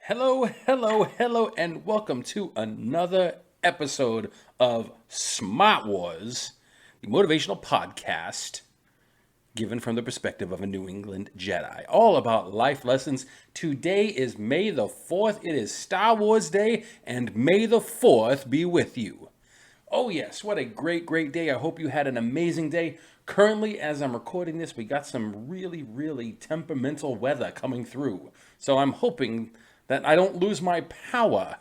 Hello, hello, hello, and welcome to another episode of Smart Wars, the motivational podcast given from the perspective of a New England Jedi. All about life lessons. Today is May the 4th. It is Star Wars Day, and May the 4th be with you. Oh, yes, what a great, great day. I hope you had an amazing day. Currently, as I'm recording this, we got some really, really temperamental weather coming through. So I'm hoping that I don't lose my power.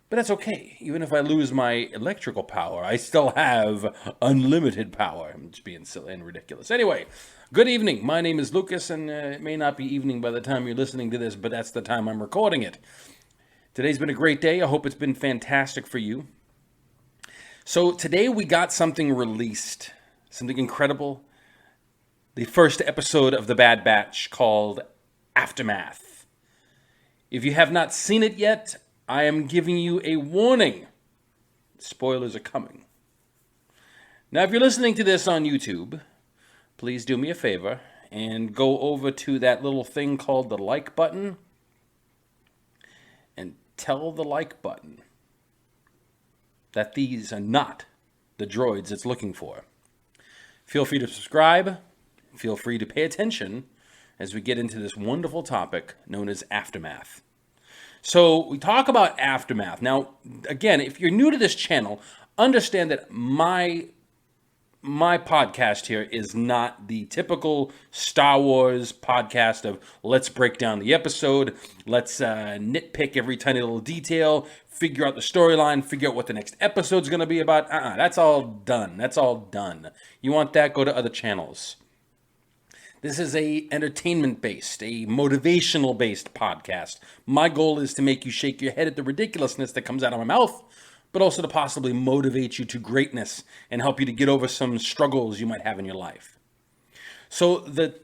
But that's okay. Even if I lose my electrical power, I still have unlimited power. I'm just being silly and ridiculous. Anyway, good evening. My name is Lucas, and it may not be evening by the time you're listening to this, but that's the time I'm recording it. Today's been a great day. I hope it's been fantastic for you. So today we got something released, something incredible. The first episode of The Bad Batch called Aftermath. If you have not seen it yet, I am giving you a warning. Spoilers are coming. Now, if you're listening to this on YouTube, please do me a favor and go over to that little thing called the like button and tell the like button that these are not the droids it's looking for. Feel free to subscribe. Feel free to pay attention as we get into this wonderful topic known as Aftermath. So we talk about Aftermath. Now, again, if you're new to this channel, understand that my podcast here is not the typical Star Wars podcast of let's break down the episode, let's nitpick every tiny little detail, figure out the storyline, figure out what the next episode's going to be about. That's all done. That's all done. You want that, go to other channels. This is a entertainment-based, a motivational-based podcast. My goal is to make you shake your head at the ridiculousness that comes out of my mouth, but also to possibly motivate you to greatness and help you to get over some struggles you might have in your life. So the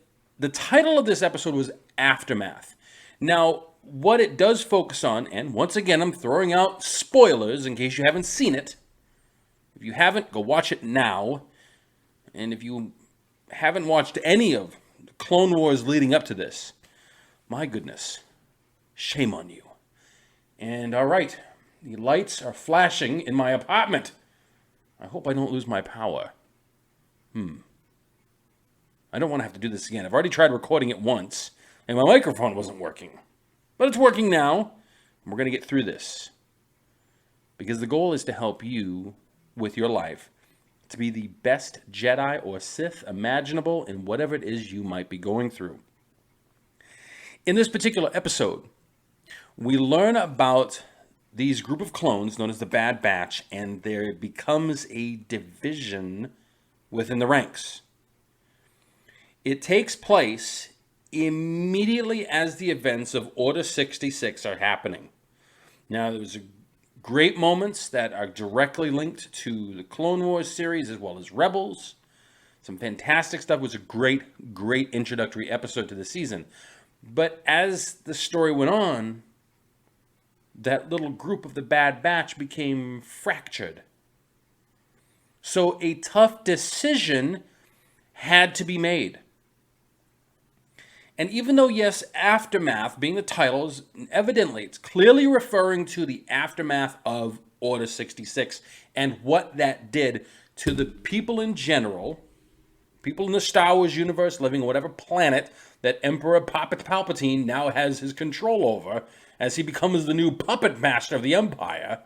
title of this episode was Aftermath. Now, what it does focus on, and once again, I'm throwing out spoilers in case you haven't seen it. If you haven't, go watch it now. And if you haven't watched any of the Clone Wars leading up to this, my goodness, shame on you. And all right, the lights are flashing in my apartment. I hope I don't lose my power. I don't want to have to do this again. I've already tried recording it once, and my microphone wasn't working. But it's working now, and we're going to get through this. Because the goal is to help you with your life to be the best Jedi or Sith imaginable in whatever it is you might be going through. In this particular episode, we learn about these group of clones known as the Bad Batch, and there becomes a division within the ranks. It takes place immediately as the events of Order 66 are happening. Now, there's great moments that are directly linked to the Clone Wars series as well as Rebels. Some fantastic stuff. It was a great, great introductory episode to the season. But as the story went on, that little group of the Bad Batch became fractured. So a tough decision had to be made. And even though, yes, Aftermath, being the title, is evidently, it's clearly referring to the aftermath of Order 66 and what that did to the people in general, people in the Star Wars universe living on whatever planet that Emperor Palpatine now has his control over as he becomes the new puppet master of the Empire.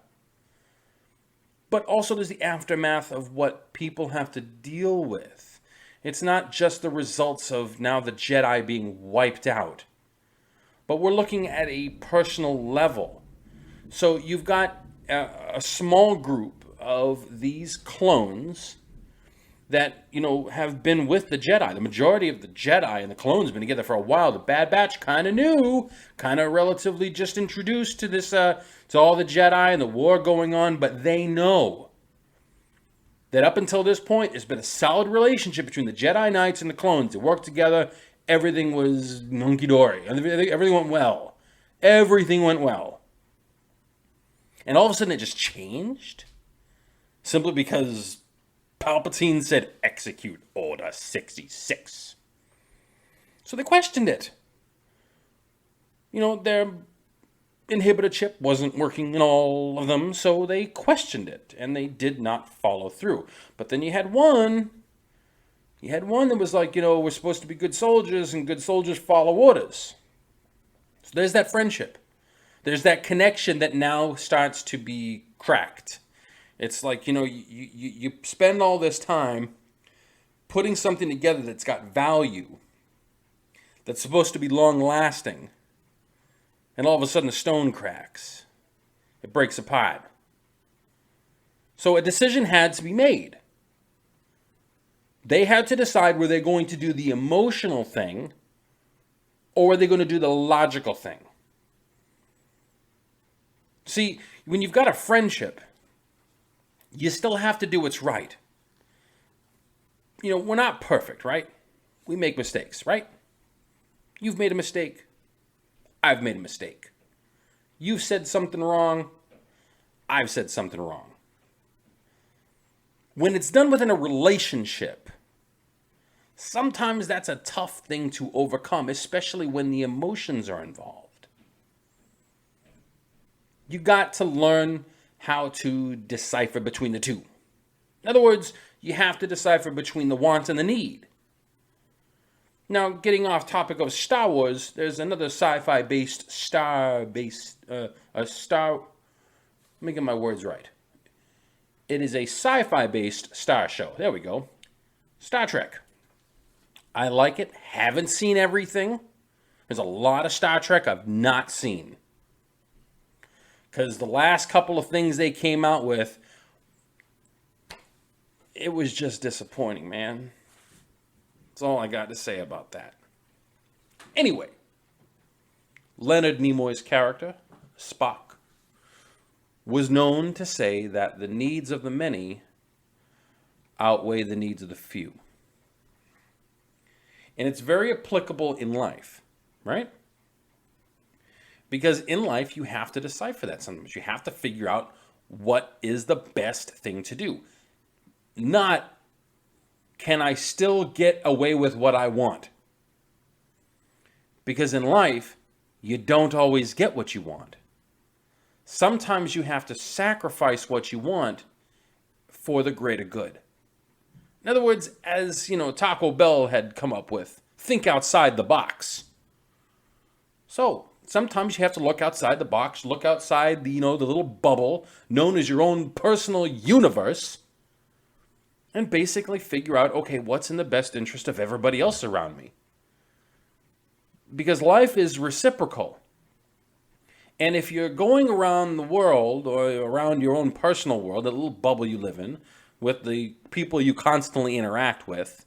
But also there's the aftermath of what people have to deal with. It's not just the results of now the Jedi being wiped out, but we're looking at a personal level. So you've got a small group of these clones that, have been with the Jedi. The majority of the Jedi and the clones have been together for a while. The Bad Batch kind of new, kind of relatively just introduced to this, to all the Jedi and the war going on, but they know that up until this point, there's been a solid relationship between the Jedi Knights and the clones. They worked together. Everything was hunky-dory. Everything went well. Everything went well. And all of a sudden, it just changed? Simply because Palpatine said, execute Order 66. So they questioned it. They're inhibitor chip wasn't working in all of them, so they questioned it and they did not follow through. But then you had one that was like, we're supposed to be good soldiers and good soldiers follow orders. So there's that friendship. There's that connection that now starts to be cracked. It's like, you spend all this time putting something together that's got value, that's supposed to be long lasting, and all of a sudden the stone cracks. It breaks apart. So a decision had to be made. They had to decide, were they going to do the emotional thing or were they going to do the logical thing? See, when you've got a friendship, you still have to do what's right. We're not perfect, right? We make mistakes, right? You've made a mistake. I've made a mistake. You've said something wrong. I've said something wrong. When it's done within a relationship, sometimes that's a tough thing to overcome, especially when the emotions are involved. You got to learn how to decipher between the two. In other words, you have to decipher between the want and the need. Now, getting off topic of Star Wars, there's another sci-fi based let me get my words right. It is a sci-fi based star show. There we go. Star Trek. I like it. Haven't seen everything. There's a lot of Star Trek I've not seen. Because the last couple of things they came out with, it was just disappointing, man. That's all I got to say about that. Anyway, Leonard Nimoy's character, Spock, was known to say that the needs of the many outweigh the needs of the few. And it's very applicable in life, right? Because in life, you have to decipher that sometimes. You have to figure out what is the best thing to do. Not, can I still get away with what I want? Because in life, you don't always get what you want. Sometimes you have to sacrifice what you want for the greater good. In other words, as Taco Bell had come up with, think outside the box. So sometimes you have to look outside the box, look outside the little bubble known as your own personal universe, and basically figure out, okay, what's in the best interest of everybody else around me? Because life is reciprocal. And if you're going around the world or around your own personal world, that little bubble you live in, with the people you constantly interact with,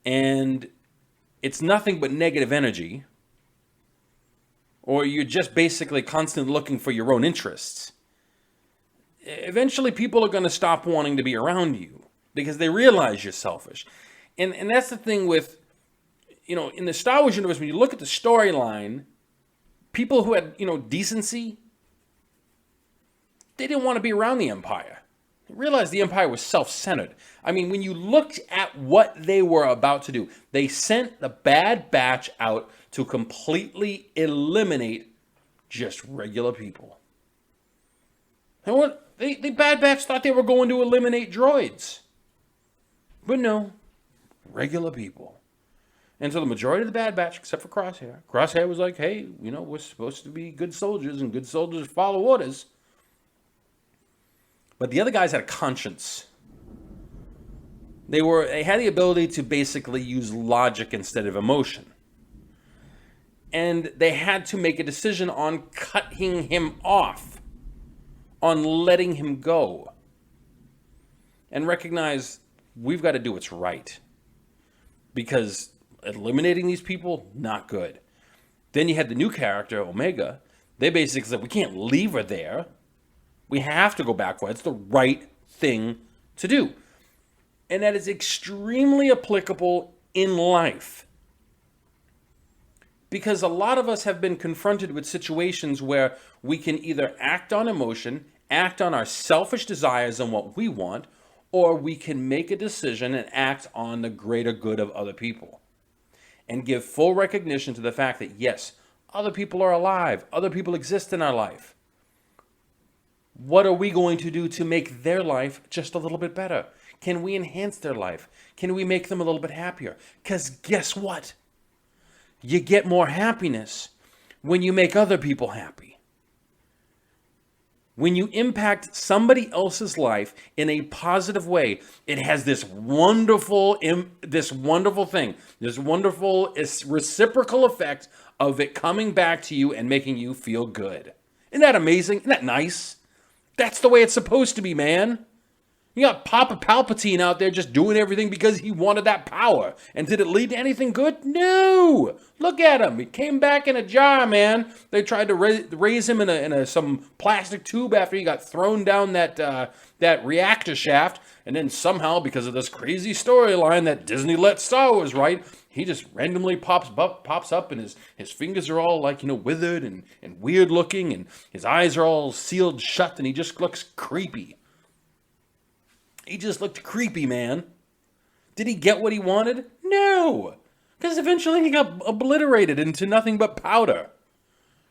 and it's nothing but negative energy, or you're just basically constantly looking for your own interests, eventually people are going to stop wanting to be around you because they realize you're selfish. And that's the thing with, in the Star Wars universe, when you look at the storyline, people who had, decency, they didn't want to be around the Empire. They realized the Empire was self-centered. I mean, when you looked at what they were about to do, they sent the Bad Batch out to completely eliminate just regular people. And what the Bad Batch thought they were going to eliminate droids. But no, regular people. And so the majority of the Bad Batch, except for Crosshair was like, hey, we're supposed to be good soldiers, and good soldiers follow orders. But the other guys had a conscience. They had the ability to basically use logic instead of emotion. And they had to make a decision on cutting him off, on letting him go, and recognize we've got to do what's right. Because eliminating these people, not good. Then you had the new character, Omega. They basically said, we can't leave her there. We have to go back. It's the right thing to do. And that is extremely applicable in life. Because a lot of us have been confronted with situations where we can either act on emotion, act on our selfish desires and what we want, or we can make a decision and act on the greater good of other people. And give full recognition to the fact that, yes, Other people are alive. Other people exist in our life. What are we going to do to make their life just a little bit better? Can we enhance their life? Can we make them a little bit happier? Because guess what? You get more happiness when you make other people happy. When you impact somebody else's life in a positive way, it has this wonderful thing, this wonderful reciprocal effect of it coming back to you and making you feel good. Isn't that amazing? Isn't that nice? That's the way it's supposed to be, man. You got Papa Palpatine out there just doing everything because he wanted that power. And did it lead to anything good? No. Look at him. He came back in a jar, man. They tried to raise him in some plastic tube after he got thrown down that reactor shaft. And then somehow, because of this crazy storyline that Disney let Star Wars write, he just randomly pops up and his fingers are all like, withered and weird looking. And his eyes are all sealed shut and he just looks creepy. He just looked creepy, man. Did he get what he wanted? No. Because eventually he got obliterated into nothing but powder.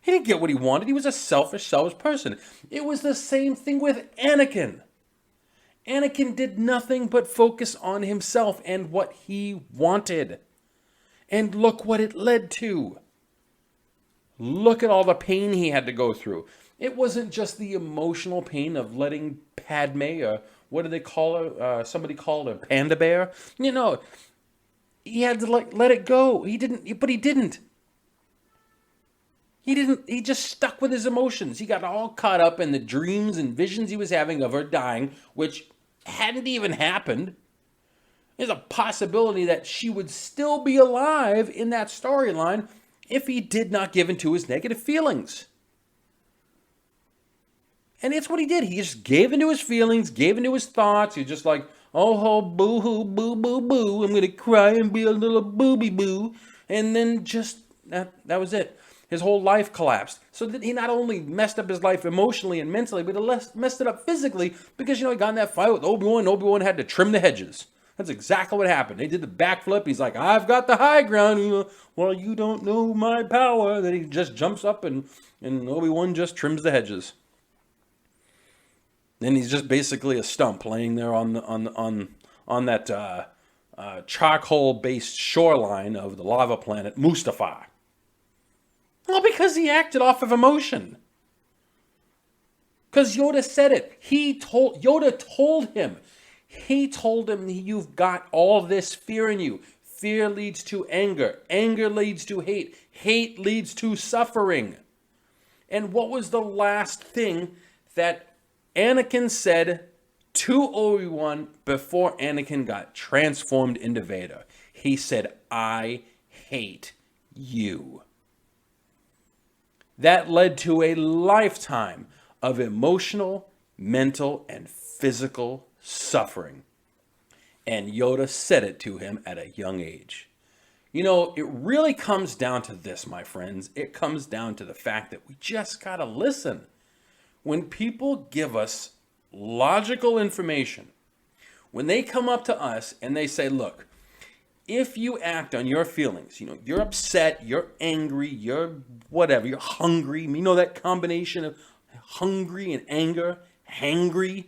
He didn't get what he wanted. He was a selfish person. It was the same thing with Anakin. Anakin did nothing but focus on himself and what he wanted. And look what it led to. Look at all the pain he had to go through. It wasn't just the emotional pain of letting Padme, or what do they call her? Somebody called her Panda Bear. He had to let it go. He didn't. He just stuck with his emotions. He got all caught up in the dreams and visions he was having of her dying, which hadn't even happened. There's a possibility that she would still be alive in that storyline if he did not give in to his negative feelings. And it's what he did. He just gave into his feelings, gave into his thoughts. He's just like, oh, boo-hoo, boo-boo-boo. I'm going to cry and be a little booby-boo. And then just, that was it. His whole life collapsed. So that he not only messed up his life emotionally and mentally, but he messed it up physically because, he got in that fight with Obi-Wan. Obi-Wan had to trim the hedges. That's exactly what happened. They did the backflip. He's like, I've got the high ground. Well, you don't know my power. Then he just jumps up and Obi-Wan just trims the hedges. Then he's just basically a stump laying there on that charcoal-based shoreline of the lava planet Mustafar. Well, because he acted off of emotion. Because Yoda said it. Yoda told him. He told him, you've got all this fear in you. Fear leads to anger. Anger leads to hate. Hate leads to suffering. And what was the last thing that Anakin said to Obi-Wan before Anakin got transformed into Vader? He said, I hate you. That led to a lifetime of emotional, mental, and physical suffering. And Yoda said it to him at a young age. It really comes down to this, my friends. It comes down to the fact that we just gotta listen. When people give us logical information, when they come up to us and they say, look, if you act on your feelings, you're upset, you're angry, you're whatever, you're hungry, that combination of hungry and anger, hangry.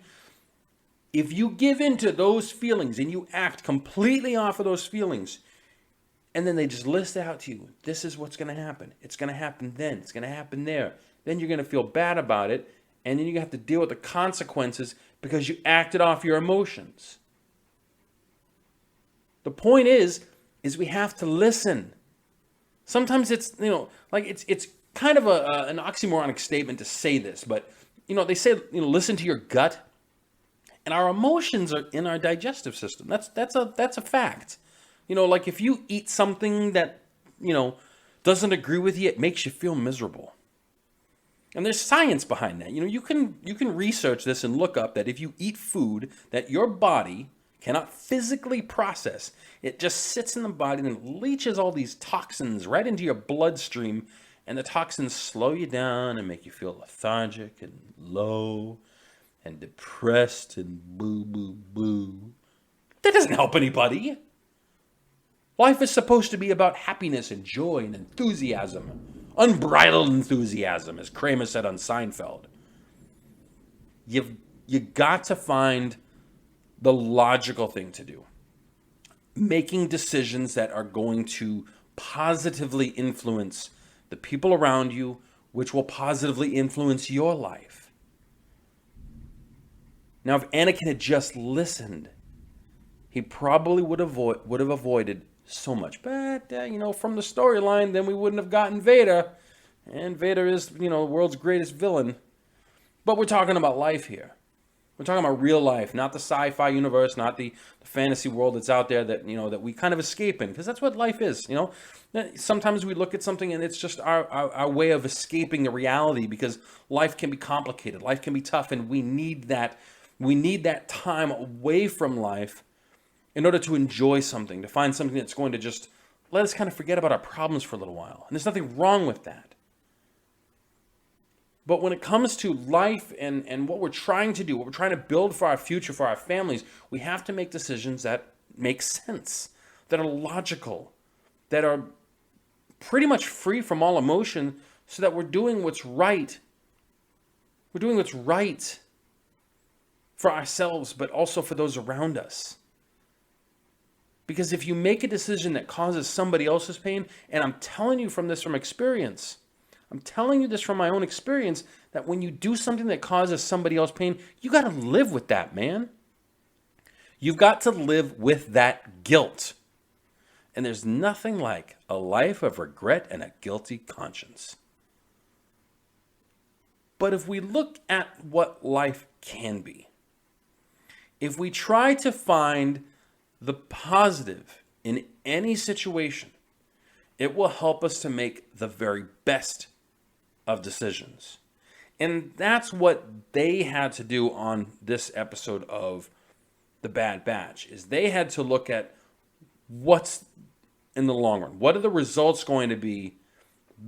If you give in to those feelings and you act completely off of those feelings, and then they just list out to you, this is what's going to happen. It's going to happen then. It's going to happen there. Then you're going to feel bad about it, and then you have to deal with the consequences because you acted off your emotions. The point is we have to listen. Sometimes it's, it's kind of an oxymoronic statement to say this, but, they say, listen to your gut. And our emotions are in our digestive system. That's a fact. Like if you eat something that, doesn't agree with you, it makes you feel miserable. And there's science behind that. You can research this and look up that if you eat food that your body cannot physically process, it just sits in the body and leaches all these toxins right into your bloodstream, and the toxins slow you down and make you feel lethargic and low and depressed and boo. That doesn't help anybody. Life is supposed to be about happiness and joy and enthusiasm. Unbridled enthusiasm, as Kramer said on Seinfeld. You got to find the logical thing to do. Making decisions that are going to positively influence the people around you, which will positively influence your life. Now, if Anakin had just listened, he probably would have avoided so much. But, from the storyline, then we wouldn't have gotten Vader. And Vader is, the world's greatest villain. But we're talking about life here. We're talking about real life, not the sci-fi universe, not the fantasy world that's out there that, that we kind of escape in. Because that's what life is, Sometimes we look at something and it's just our way of escaping the reality, because life can be complicated. Life can be tough, and we need that. We need that time away from life in order to enjoy something, to find something that's going to just let us kind of forget about our problems for a little while. And there's nothing wrong with that. But when it comes to life and what we're trying to do, what we're trying to build for our future, for our families, we have to make decisions that make sense, that are logical, that are pretty much free from all emotion, so that we're doing what's right. We're doing what's right for ourselves, but also for those around us. Because if you make a decision that causes somebody else's pain, and I'm telling you from experience, I'm telling you this from my own experience, that when you do something that causes somebody else pain, you got to live with that, man. You've got to live with that guilt. And there's nothing like a life of regret and a guilty conscience. But if we look at what life can be, if we try to find the positive in any situation, it will help us to make the very best of decisions. And that's what they had to do on this episode of The Bad Batch, is they had to look at what's in the long run. What are the results going to be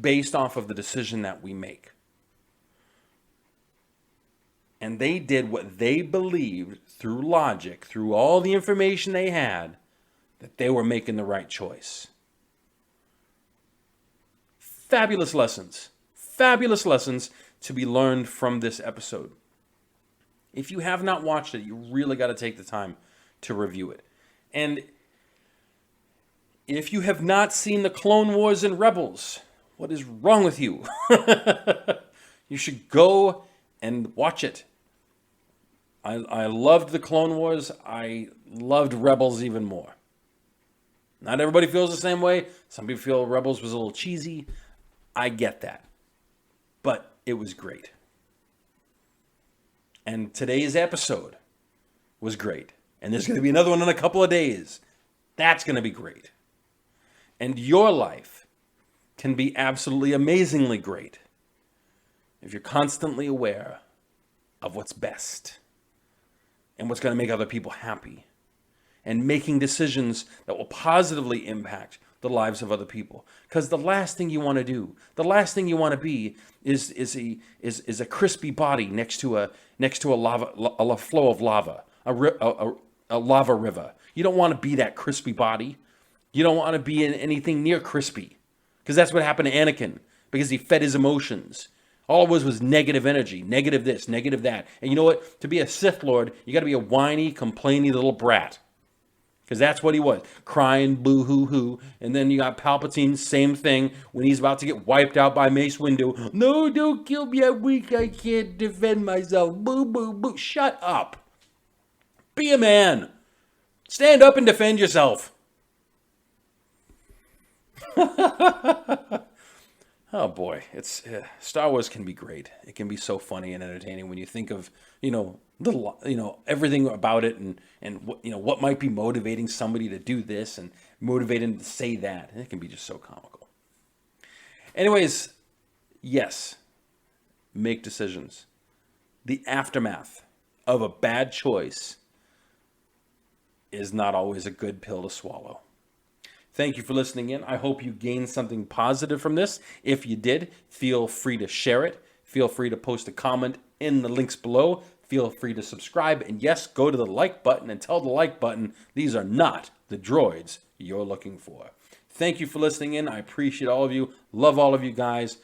based off of the decision that we make? And they did what they believed through logic, through all the information they had, that they were making the right choice. Fabulous lessons to be learned from this episode. If you have not watched it, you really got to take the time to review it. And if you have not seen the Clone Wars and Rebels, what is wrong with you? You should go and watch it. I loved the Clone Wars. I loved Rebels even more. Not everybody feels the same way. Some people feel Rebels was a little cheesy. I get that. But it was great. And today's episode was great. And there's going to be another one in a couple of days. That's going to be great. And your life can be absolutely amazingly great if you're constantly aware of what's best and what's going to make other people happy, and making decisions that will positively impact the lives of other people. Because the last thing you want to do, the last thing you want to be is a crispy body next to a flow of lava, a lava river. You don't want to be that crispy body. You don't want to be in anything near crispy, because that's what happened to Anakin, because he fed his emotions. All it was negative energy, negative this, negative that. And you know what? To be a Sith Lord, you got to be a whiny, complaining little brat. Because that's what he was. Crying, boo-hoo-hoo. And then you got Palpatine, same thing, when he's about to get wiped out by Mace Windu. No, don't kill me, I'm weak, I can't defend myself. Boo, boo, boo. Shut up. Be a man. Stand up and defend yourself. Oh boy, it's Star Wars can be great. It can be so funny and entertaining when you think of everything about it, and what might be motivating somebody to do this and motivating to say that. And it can be just so comical. Anyways, yes, make decisions. The aftermath of a bad choice is not always a good pill to swallow. Thank you for listening in. I hope you gained something positive from this. If you did, feel free to share it. Feel free to post a comment in the links below. Feel free to subscribe. And yes, go to the like button and tell the like button these are not the droids you're looking for. Thank you for listening in. I appreciate all of you. Love all of you guys.